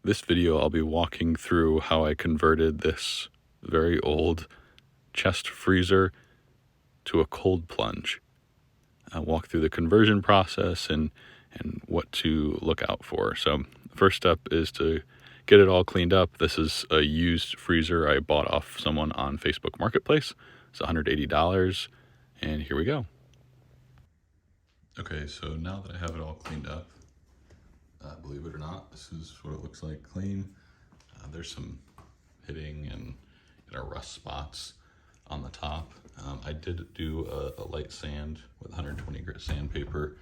This video I'll be walking through how I converted this very old chest freezer to a cold plunge. I'll walk through the conversion process and what to look out for. So first step is to get it all cleaned up. This is a used freezer I bought off someone on Facebook Marketplace. It's $180, and here we go. Okay, so now that I have it all cleaned up, believe it or not, this is what it looks like clean. There's some hitting and rust spots on the top. I did do a light sand with 120 grit sandpaper.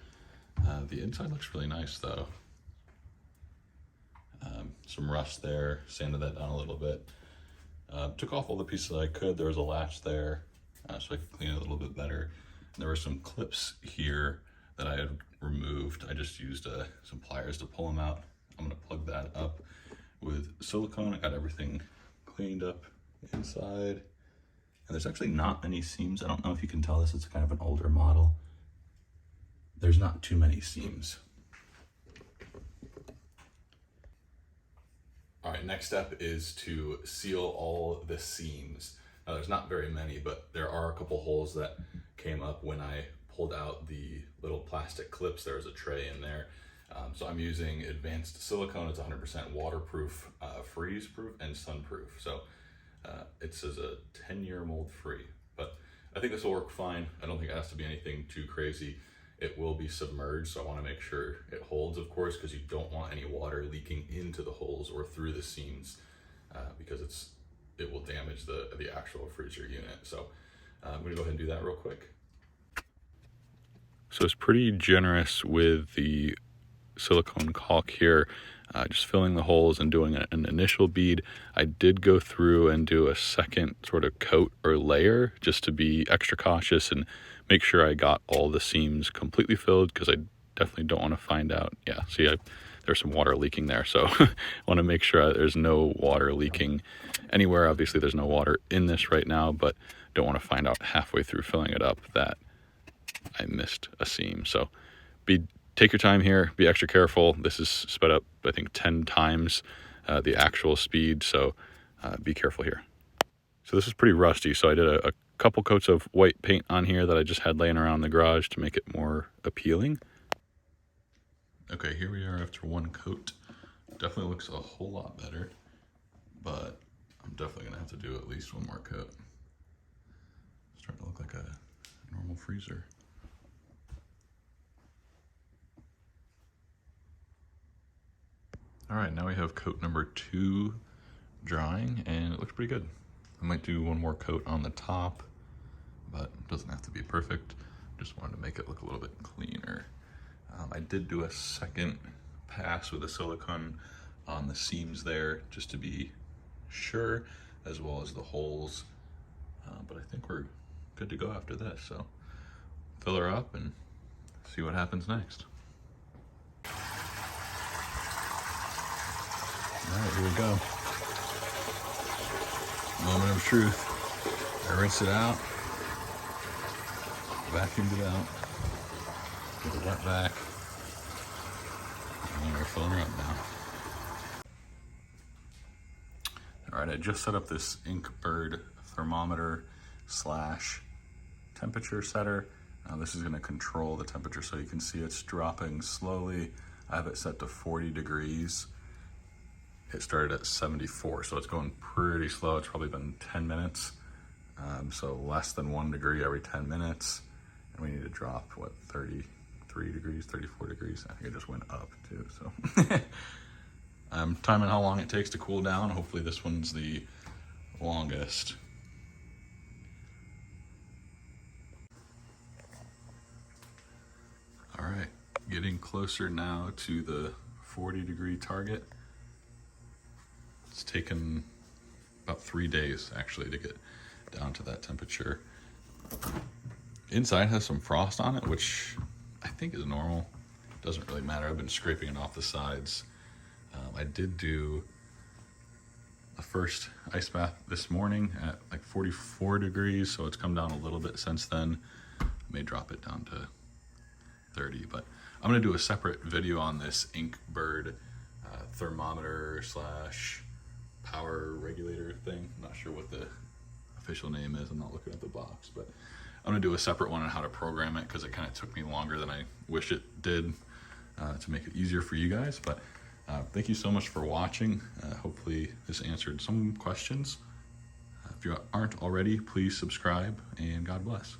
The inside looks really nice though. Some rust there, sanded that down a little bit. Took off all the pieces I could. There was a latch there, so I could clean it a little bit better. And there were some clips here that I had removed. I just used some pliers to pull them out. I'm gonna plug that up with silicone. I got everything cleaned up inside. And there's actually not many seams. I don't know if you can tell this, it's kind of an older model. There's not too many seams. All right, next step is to seal all the seams. Now there's not very many, but there are a couple holes that came up when I pulled out the little plastic clips. There was a tray in there. So I'm using advanced silicone. It's 100% waterproof, freeze proof, and sunproof. So it says a 10-year mold free, but I think this will work fine. I don't think it has to be anything too crazy. It will be submerged, so I want to make sure it holds, of course, because you don't want any water leaking into the holes or through the seams, because it will damage the actual freezer unit. So I'm going to go ahead and do that real quick. So it's pretty generous with the silicone caulk here, just filling the holes and doing an initial bead. I did go through and do a second sort of coat or layer just to be extra cautious and make sure I got all the seams completely filled, because I definitely don't want to find out. Yeah, see, there's some water leaking there, so I want to make sure there's no water leaking anywhere. Obviously there's no water in this right now, but don't want to find out halfway through filling it up that I missed a seam. So take your time here, be extra careful. This is sped up, I think, 10 times the actual speed, so be careful here. So this is pretty rusty, so I did a couple coats of white paint on here that I just had laying around the garage to make it more appealing. Okay, here we are after one coat. Definitely looks a whole lot better, but I'm definitely gonna have to do at least one more coat. It's starting to look like a normal freezer. All right, now we have coat number 2 drying, and it looks pretty good. I might do one more coat on the top, but it doesn't have to be perfect. Just wanted to make it look a little bit cleaner. I did do a second pass with the silicone on the seams there, just to be sure, as well as the holes. But I think we're good to go after this, so fill her up and see what happens next. All right, here we go. Moment of truth. I rinse it out, vacuumed it out, get the wet back, and we're filling her up now. All right, I just set up this Inkbird thermometer / temperature setter. This is gonna control the temperature, so you can see it's dropping slowly. I have it set to 40 degrees. It started at 74, so it's going pretty slow. It's probably been 10 minutes. So less than 1 degree every 10 minutes. And we need to drop, what, 33 degrees, 34 degrees? I think it just went up too, so. I'm timing how long it takes to cool down. Hopefully this one's the longest. All right, getting closer now to the 40-degree target. It's taken about 3 days actually to get down to that temperature. Inside has some frost on it, which I think is normal. Doesn't really matter. I've been scraping it off the sides. I did do a first ice bath this morning at like 44 degrees, so it's come down a little bit since then. I may drop it down to 30, but I'm gonna do a separate video on this Inkbird thermometer slash power regulator thing. I'm not sure what the official name is. I'm not looking at the box, but I'm gonna do a separate one on how to program it because it kind of took me longer than I wish it did to make it easier for you guys. But thank you so much for watching. Hopefully this answered some questions. If you aren't already, please subscribe, and God bless.